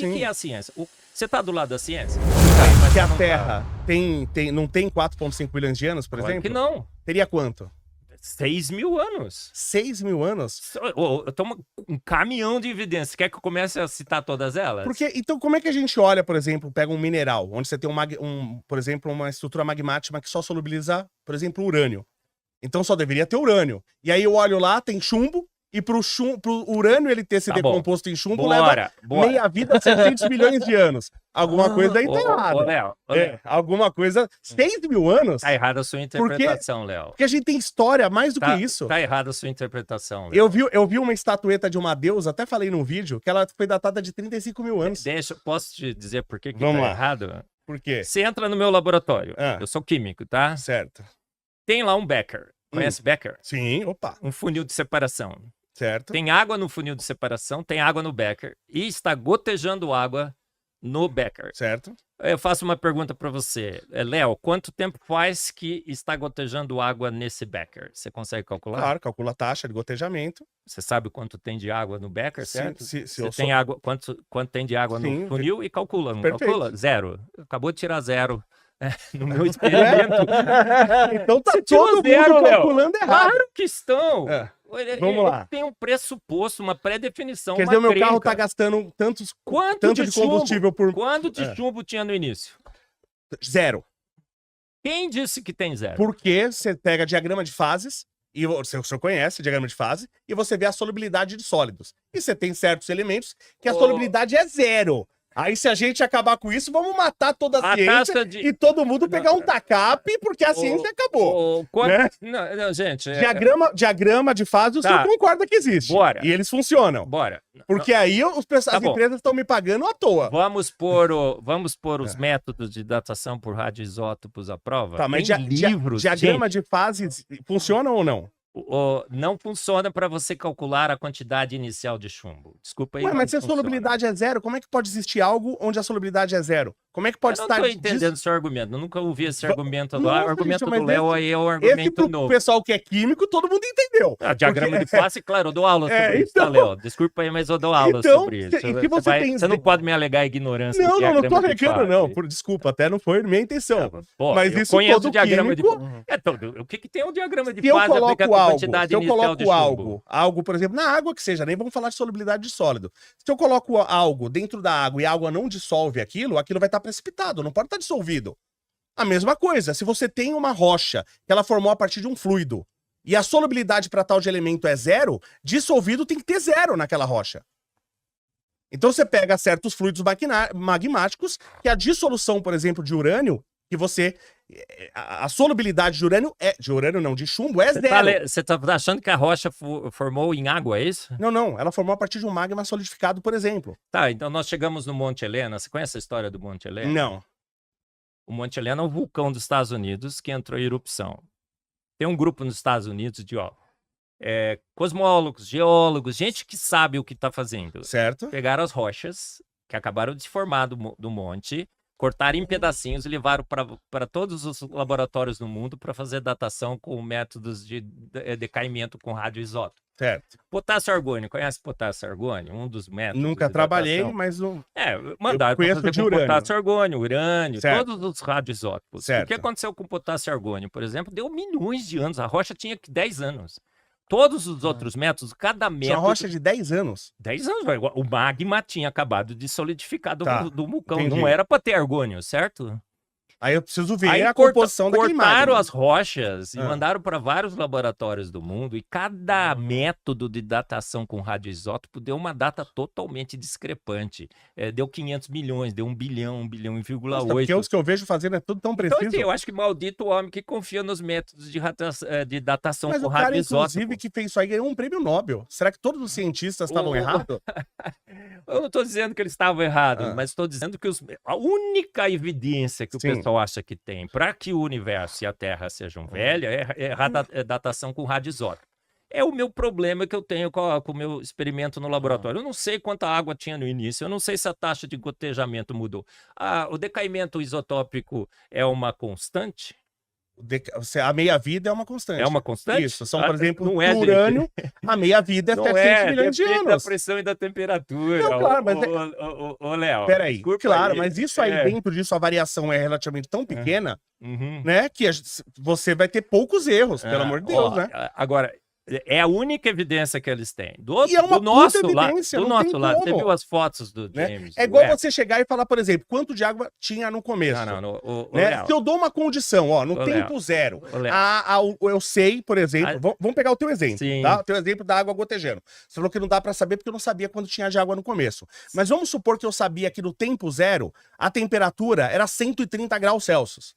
que é a ciência? Você está do lado da ciência? Mas se a Terra não tem 4,5 bilhões de anos, por Claro exemplo? que não. Teria quanto? 6.000 anos. 6.000 anos? Eu tomo um caminhão de evidências. Quer que eu comece a citar todas elas? Porque, então, como é que a gente olha, por exemplo, pega um mineral, onde você tem por exemplo, uma estrutura magmática que só solubiliza, por exemplo, urânio. Então só deveria ter urânio. E aí eu olho lá, tem chumbo, e pro urânio ele ter se decomposto em chumbo leva meia vida, 700 milhões de anos. Alguma coisa aí tá errada. Léo, alguma coisa... 6.000 anos? Tá errada a sua interpretação, Léo. Porque a gente tem história mais do que isso. Tá errada a sua interpretação, Léo. Eu vi uma estatueta de uma deusa, até falei num vídeo, que ela foi datada de 35.000 anos. Posso te dizer por que Vamos tá lá. errado? Por quê? Você entra no meu laboratório. Eu sou químico, tá? Certo. Tem lá um Becker. Conhece Becker? Sim, opa. Um funil de separação. Certo. Tem água no funil de separação, tem água no Becker e está gotejando água no Becker. Certo. Eu faço uma pergunta para você. Léo, quanto tempo faz que está gotejando água nesse Becker? Você consegue calcular? Claro, calcula a taxa de gotejamento. Você sabe quanto tem de água no Becker, certo? Se tem água, quanto tem de água no funil e calcula, não calcula? Zero. Acabou de tirar zero. No meu experimento. Então tá todo mundo calculando errado. Claro que estão. Vamos lá. Tem um pressuposto, uma pré-definição. Quer dizer, o meu carro tá gastando tanto de combustível por... Quanto de chumbo tinha no início? Zero. Quem disse que tem zero? Porque você pega diagrama de fases, e o senhor conhece diagrama de fase, e você vê a solubilidade de sólidos. E você tem certos elementos que a solubilidade é zero. Aí, se a gente acabar com isso, vamos matar toda a ciência e todo mundo pegar um TACAP, porque a ciência acabou. Né? Não, gente... Diagrama de fase, o senhor concorda que existe. Bora. E eles funcionam. Bora. Porque aí as empresas estão me pagando à toa. Vamos pôr os métodos de datação por radioisótopos à prova? Tá, mas livros, diagrama de fases funcionam ou não? Não funciona para você calcular a quantidade inicial de chumbo. Desculpa aí. Mas se a solubilidade é zero, como é que pode existir algo onde a solubilidade é zero? Como é que pode estar... Eu não tô entendendo seu argumento. Eu nunca ouvi esse argumento. O argumento do Léo aí é um argumento novo. O pessoal que é químico, todo mundo entendeu. Diagrama de fase, claro, eu dou aula sobre isso, tá, Léo? Desculpa aí, mas eu dou aula sobre isso. Você não pode me alegar ignorância. Não tô alegando, não. Desculpa, até não foi minha intenção. Mas isso conheço o diagrama de fase. O que tem um diagrama de fase aplicado à quantidade inicial de chumbo? Algo, por exemplo, na água que seja, nem vamos falar de solubilidade de sólido. Se eu coloco algo dentro da água e a água não dissolve aquilo vai estar precipitado, não pode estar dissolvido. A mesma coisa, se você tem uma rocha que ela formou a partir de um fluido e a solubilidade para tal de elemento é zero, dissolvido tem que ter zero naquela rocha. Então você pega certos fluidos magmáticos que a dissolução, por exemplo, de urânio, que você... A solubilidade de urânio de chumbo é zero. Você tá achando que a rocha formou em água, é isso? Não. Ela formou a partir de um magma solidificado, por exemplo. Tá, então nós chegamos no Monte Helena. Você conhece a história do Monte Helena? Não. O Monte Helena é um vulcão dos Estados Unidos que entrou em erupção. Tem um grupo nos Estados Unidos de cosmólogos, geólogos, gente que sabe o que está fazendo. Certo. Pegaram as rochas que acabaram de se formar do monte, cortaram em pedacinhos e levaram para todos os laboratórios do mundo para fazer datação com métodos de decaimento com radioisótopo. Certo. Potássio argônio, conhece potássio argônio? Um dos métodos. Nunca trabalhei, mas não. Mandaram para fazer com urânio. Potássio argônio, urânio, certo. todos os radioisótopos. Certo. O que aconteceu com potássio argônio, por exemplo, deu milhões de anos. A rocha tinha 10 anos. Todos os outros métodos, cada método... Tinha rocha de 10 anos. 10 anos, velho. O magma tinha acabado de solidificar do vulcão. Entendi. Não era para ter argônio, certo? Aí eu preciso ver a composição daquele magma. Cortaram as rochas e mandaram para vários laboratórios do mundo e cada método de datação com radioisótopo deu uma data totalmente discrepante. Deu 500 milhões, deu 1 bilhão, 1 bilhão e 1,8. Porque os que eu vejo fazendo é tudo tão preciso. Então, assim, eu acho que maldito o homem que confia nos métodos de datação mas com o cara, radioisótopo. inclusive, que fez isso aí ganhou um prêmio Nobel. Será que todos os cientistas estavam errados? Eu não estou dizendo que eles estavam errados, mas estou dizendo que a única evidência que o pessoal acha que tem para que o universo e a Terra sejam velhas é datação com radioisótopo. É o meu problema que eu tenho com o meu experimento no laboratório. Eu não sei quanta água tinha no início, eu não sei se a taxa de gotejamento mudou. O decaimento isotópico é uma constante? A meia-vida é uma constante. É uma constante? Isso, são, por exemplo, não é, o urânio, a meia-vida é não 700 milhões de depende anos. da pressão e da temperatura. Não, claro, mas Ô, Léo, peraí, desculpa claro, aí. mas isso aí, dentro disso, a variação é relativamente tão pequena, né, que você vai ter poucos erros, pelo amor de Deus, né? Agora, é a única evidência que eles têm. Do E é uma do nosso puta lado, evidência, do não nosso tem lado, você como, viu as fotos do né? James? É igual Webb? você chegar e falar, por exemplo, quanto de água tinha no começo. Não, Né? Léo, Se eu dou uma condição, ó, no Ô, tempo Léo, zero, ô, Léo. eu sei, por exemplo, vamos pegar o teu exemplo, Sim. tá? O teu exemplo da água gotejando. Você falou que não dá pra saber porque eu não sabia quando tinha de água no começo. Mas vamos supor que eu sabia que no tempo zero, a temperatura era 130 graus Celsius.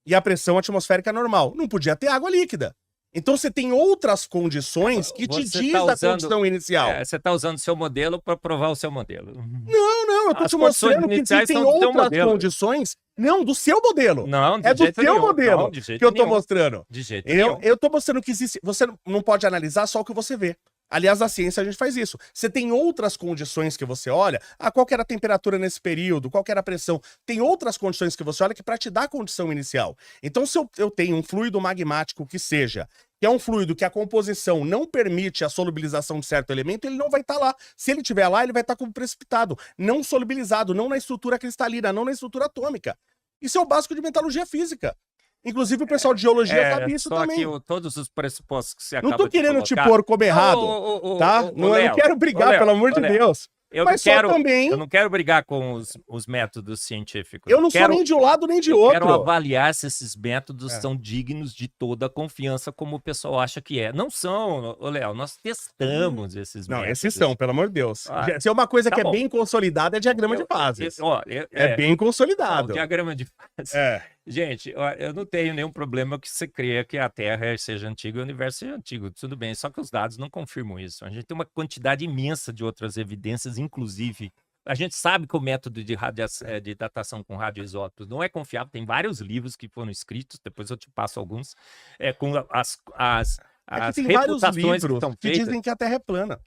E a pressão atmosférica normal. Não podia ter água líquida. Então você tem outras condições que te Você diz tá a usando- condição inicial. Você está usando o seu modelo para provar o seu modelo. Não, eu tô As te condições mostrando que iniciais tem são do seu outras modelo. condições. Não, do seu modelo. Não, de É do jeito seu nenhum. modelo Não, de jeito que eu tô nenhum. mostrando. De jeito nenhum. Eu tô mostrando que existe. Você não pode analisar só o que você vê. Aliás, na ciência a gente faz isso. Você tem outras condições que você olha. Qual que era a temperatura nesse período? Qual que era a pressão? Tem outras condições que você olha que para te dar a condição inicial. Então, se eu tenho um fluido magmático que seja, que é um fluido que a composição não permite a solubilização de certo elemento, ele não vai estar lá. Se ele estiver lá, ele vai estar como precipitado, não solubilizado, não na estrutura cristalina, não na estrutura atômica. Isso é o básico de metalurgia física. Inclusive o pessoal de geologia sabe isso só também. que todos os pressupostos que você Não acaba tô querendo te colocar... pôr como errado, tá? Eu não quero brigar, pelo amor de Deus. Mas só também... Eu não quero brigar com os métodos científicos. Eu não sou nem de um lado nem de outro. Eu quero avaliar se esses métodos são dignos de toda a confiança, como o pessoal acha que é. Não são, Léo, nós testamos esses métodos. Não, esses são, pelo amor de Deus. Se é uma coisa Tá que bom. é bem consolidada, é diagrama de fases. É bem O consolidado. diagrama de fases. Gente, eu não tenho nenhum problema que você creia que a Terra seja antiga e o universo seja antigo. Tudo bem, só que os dados não confirmam isso. A gente tem uma quantidade imensa de outras evidências, inclusive. A gente sabe que o método de datação com radioisótopos não é confiável. Tem vários livros que foram escritos, depois eu te passo alguns, com as tem vários reputações livros que são que feitas. dizem que a Terra é plana.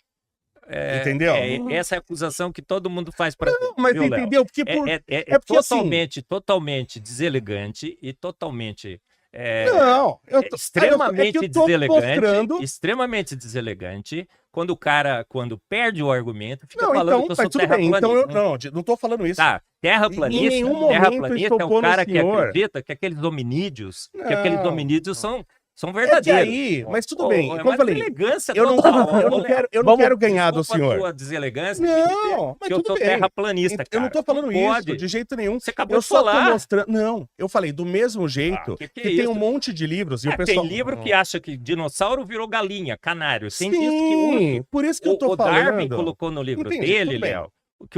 Entendeu? Essa é a acusação que todo mundo faz para Não, mas viu, Léo? entendeu? Porque É porque assim... totalmente deselegante e totalmente Não, extremamente eu tô deselegante, mostrando... extremamente deselegante quando o cara, quando perde o argumento, fica Não, falando então, que eu mas sou tudo bem. terraplanista. Então, não tô falando isso. Tá, terraplanista, Em nenhum momento terraplanista estou é o pondo cara o que senhor. acredita que aqueles hominídeos, são É que verdadeiros. aí, mas tudo bem. É Como eu uma falei, deselegância eu não total. quero ganhar do Desculpa a senhor. tua deselegância Não, mas que eu tudo sou bem. terraplanista, cara. Eu não tô falando Não isso, pode. de jeito nenhum. Você acabou Eu de só tô falar. mostrando... Não, eu falei do mesmo jeito que é tem isso? um monte de livros e o pessoal... Tem livro que acha que dinossauro virou galinha, canário. Tem Sim, disso que urso. por isso que eu tô O Darwin falando. colocou no livro Entendi, dele, tudo bem. Léo,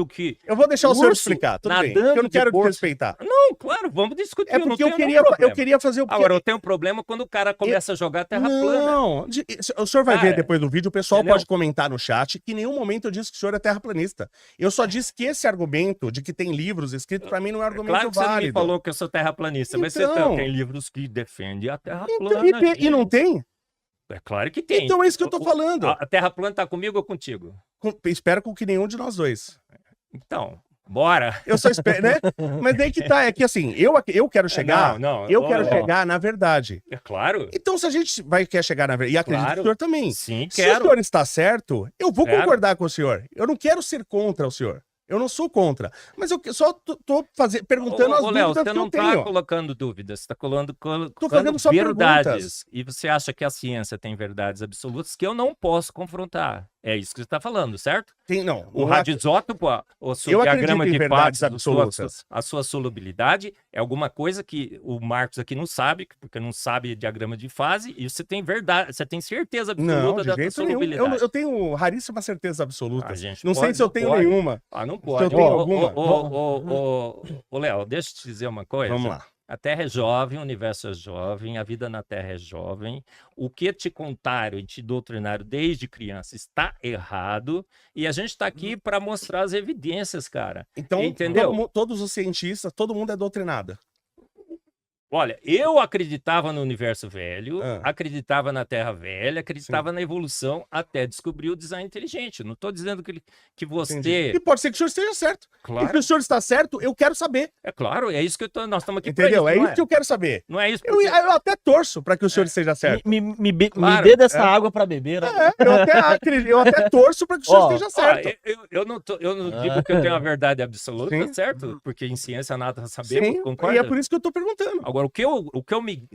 que Eu vou deixar o senhor urso explicar, tudo bem. nadando Eu não quero de bolso. desrespeitar. Não, claro, vamos discutir. É porque não tenho nenhum eu problema. queria fazer o... Agora, eu tenho um problema quando o cara começa a jogar terra plana. Não, o senhor vai Cara, ver depois do vídeo, o pessoal entendeu? pode comentar no chat que em nenhum momento eu disse que o senhor é terraplanista. Eu só disse que esse argumento de que tem livros escritos pra mim não é argumento Claro que você não me válido. falou que eu sou terraplanista, mas você Então. tem livros que defendem a terra Então, plana. e não tem? É claro que tem. Então é isso que eu tô falando. A terra plana tá comigo ou contigo? Espero com que nenhum de nós dois. Então, bora. Eu só espero, né? Mas aí que tá, é que assim, eu quero chegar, eu quero ó, chegar na verdade. É claro. Então se a gente quer chegar na verdade, e acredito que o senhor também. Sim, Se o quero. senhor está certo, eu vou Quero. concordar com o senhor. Eu não quero ser contra o senhor. Eu não sou contra. Mas eu só tô perguntando as Ô, Léo, dúvidas você que não eu tenho. tá colocando dúvidas, você tá colocando fazendo só verdades. perguntas. E você acha que a ciência tem verdades absolutas que eu não posso confrontar. É isso que você está falando, certo? Não. O radioisótopo, o seu Eu diagrama acredito em de verdades fases, absolutas. a sua solubilidade é alguma coisa que o Marcos aqui não sabe, porque não sabe diagrama de fase, e você tem verdade, você tem certeza Não, absoluta de da jeito sua nenhum. solubilidade. Eu tenho raríssima certeza absoluta. A gente Não sei pode, se eu não tenho pode. nenhuma. Não Se pode. eu tenho alguma. Ô, Léo, deixa eu te dizer uma coisa. Vamos lá. A Terra é jovem, o universo é jovem, a vida na Terra é jovem. O que te contaram e te doutrinaram desde criança está errado. E a gente está aqui para mostrar as evidências, cara. Então, entendeu? todos os cientistas, todo mundo é doutrinado. Olha, eu acreditava no universo velho, Ah. acreditava na Terra velha, acreditava na evolução até descobrir o design inteligente. Não estou dizendo que Entendi. você... E pode ser que o senhor esteja certo. E Claro, que o senhor está certo, eu quero saber. é claro, é isso que nós estamos aqui para Entendeu? isso, É não isso que eu quero saber. Não é isso Eu, porque... eu até torço para que o senhor esteja certo. Me Claro, dê dessa água pra beber. Né? Eu até torço para que o senhor Ó, esteja certo. Eu não digo que eu tenho a verdade absoluta, Sim. certo? Porque em ciência nada sabemos, Sim, concorda? e é por isso que eu tô perguntando. Agora, o que eu me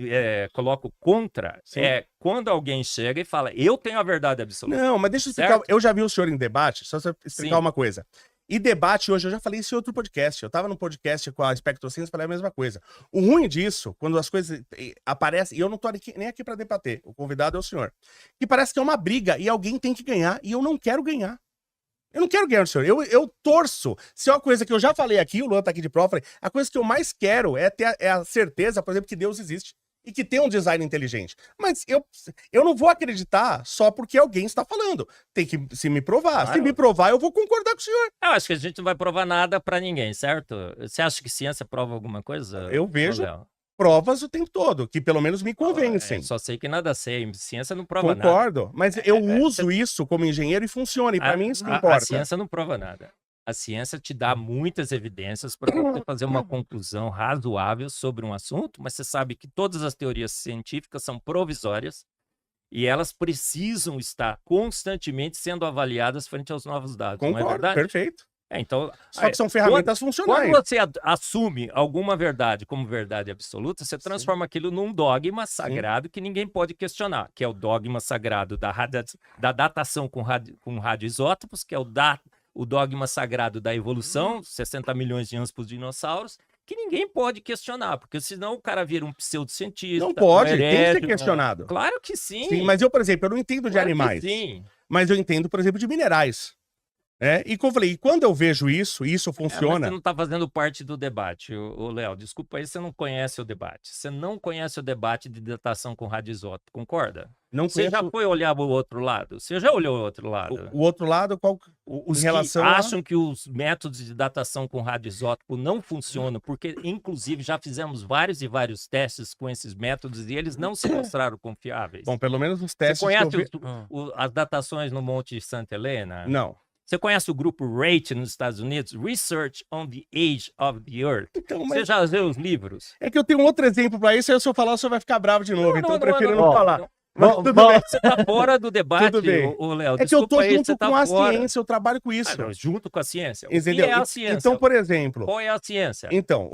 coloco contra Sim. é quando alguém chega e fala, eu tenho a verdade absoluta. Não, mas deixa eu explicar. Certo? Eu já vi o senhor em debate, só pra explicar Sim. uma coisa. E debate hoje, eu já falei isso em outro podcast. Eu tava num podcast com a Spectrociência e falei a mesma coisa. O ruim disso, quando as coisas aparecem, e eu não tô nem aqui pra debater, o convidado é o senhor, que parece que é uma briga e alguém tem que ganhar, e eu não quero ganhar. Eu não quero ganhar do senhor. Eu torço. Se é uma coisa que eu já falei aqui, o Luan tá aqui de prova, falei, a coisa que eu mais quero é ter a certeza, por exemplo, que Deus existe. E que tem um design inteligente. Mas eu não vou acreditar só porque alguém está falando. Tem que se me provar. Claro. Se me provar, eu vou concordar com o senhor. Eu acho que a gente não vai provar nada pra ninguém, certo? Você acha que ciência prova alguma coisa? Eu vejo Léo? provas o tempo todo, que pelo menos me convencem. Só sei que nada sei. Ciência não prova nada. Concordo. Mas eu uso isso como engenheiro e funciona. E para mim isso que importa. A ciência não prova nada. A ciência te dá muitas evidências para você fazer uma conclusão razoável sobre um assunto, mas você sabe que todas as teorias científicas são provisórias e elas precisam estar constantemente sendo avaliadas frente aos novos dados, não é Concordo, verdade? perfeito. Então, Só que são ferramentas funcionais. quando você assume alguma verdade como verdade absoluta, você transforma aquilo num dogma sagrado que ninguém pode questionar, que é o dogma sagrado da datação com radioisótopos, que é o dogma sagrado da evolução, 60 milhões de anos para os dinossauros, que ninguém pode questionar, porque senão o cara vira um pseudocientista. Não pode, um tem que ser herético. questionado. Claro que sim. Sim, mas eu, por exemplo, eu não entendo de Claro que animais. sim. Mas eu entendo, por exemplo, de minerais. E como eu falei, quando eu vejo isso Mas funciona. você não está fazendo parte do debate, ô Léo. Desculpa aí, você não conhece o debate. Você não conhece o debate de datação com radioisótopo, concorda? Não Você já conheço foi olhar o outro lado? Você já olhou o outro lado? o outro lado, qual Os em que relação a- acham que os métodos de datação com radioisótopo não funcionam, porque, inclusive, já fizemos vários e vários testes com esses métodos e eles não se mostraram confiáveis. Bom, pelo menos os Você testes que eu conhece vi... as datações no Monte Santa Helena? Não. Você conhece o grupo RATE nos Estados Unidos? Research on the Age of the Earth. Então, Você mas já leu os livros? é que eu tenho um outro exemplo pra isso, aí se eu falar, o senhor vai ficar bravo de novo, então eu prefiro não, não. falar. Mas Vamos- tudo vamos- bem. Você tá fora do debate, Tudo bem. ô Léo. É que eu tô Desculpa aí, junto você tá com a fora. ciência, eu trabalho com isso. Não, junto com a ciência. O Entendeu? que é a ciência? Então, por exemplo, Qual é a ciência? então,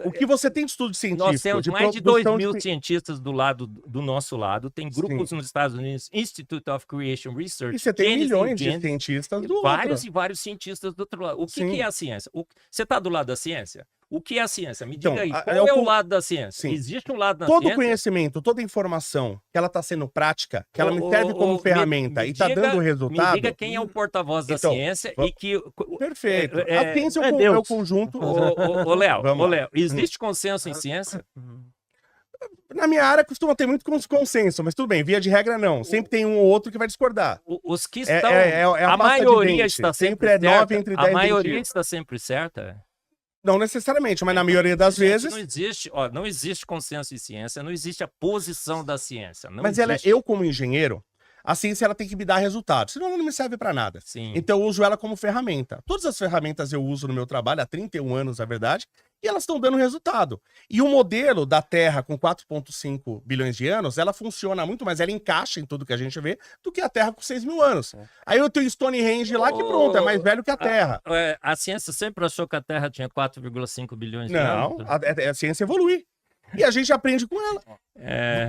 o que você tem de estudo científico, Nós temos mais de produção 2.000 cientistas do nosso lado. Tem grupos Sim. nos Estados Unidos, Institute of Creation Research. E você tem Genesis milhões de Genesis, cientistas do vários outro. e vários cientistas do outro lado. O que, Sim. que é a ciência? Você está do lado da ciência? O que é a ciência? Me diga Então, aí, é qual é o o lado da ciência? Sim. Existe um lado da Todo ciência? conhecimento, toda informação que ela está sendo prática, que ela me serve como me- ferramenta me e está diga- dando Me resultado. diga quem é o porta-voz da Então, ciência vamos- e que... Perfeito. É- A ciência é é o Deus. conjunto. Ô, Léo, Vamos lá. existe consenso em ciência? Na minha área costuma ter muito consenso, mas tudo bem, via de regra não. Sempre tem um ou outro que vai discordar. Os que É- estão... é a a pasta de maioria dente. está sempre Sempre é certa. 9 entre 10 A e maioria 20. está sempre certa. Não necessariamente, mas na maioria das Gente, vezes. não existe consenso em ciência, não existe a posição da ciência. Não Mas existe. eu, como engenheiro, a ciência ela tem que me dar resultado, senão ela não me serve para nada. Sim. Então eu uso ela como ferramenta. Todas as ferramentas eu uso no meu trabalho há 31 anos, na verdade, e elas estão dando resultado. E o modelo da Terra com 4,5 bilhões de anos, ela funciona muito mais, ela encaixa em tudo que a gente vê, do que a Terra com 6 mil anos. Aí eu tenho Stonehenge lá que pronto, é mais velho que a Terra. A ciência sempre achou que a Terra tinha 4,5 bilhões de Não, anos. a ciência evolui. E a gente aprende com ela.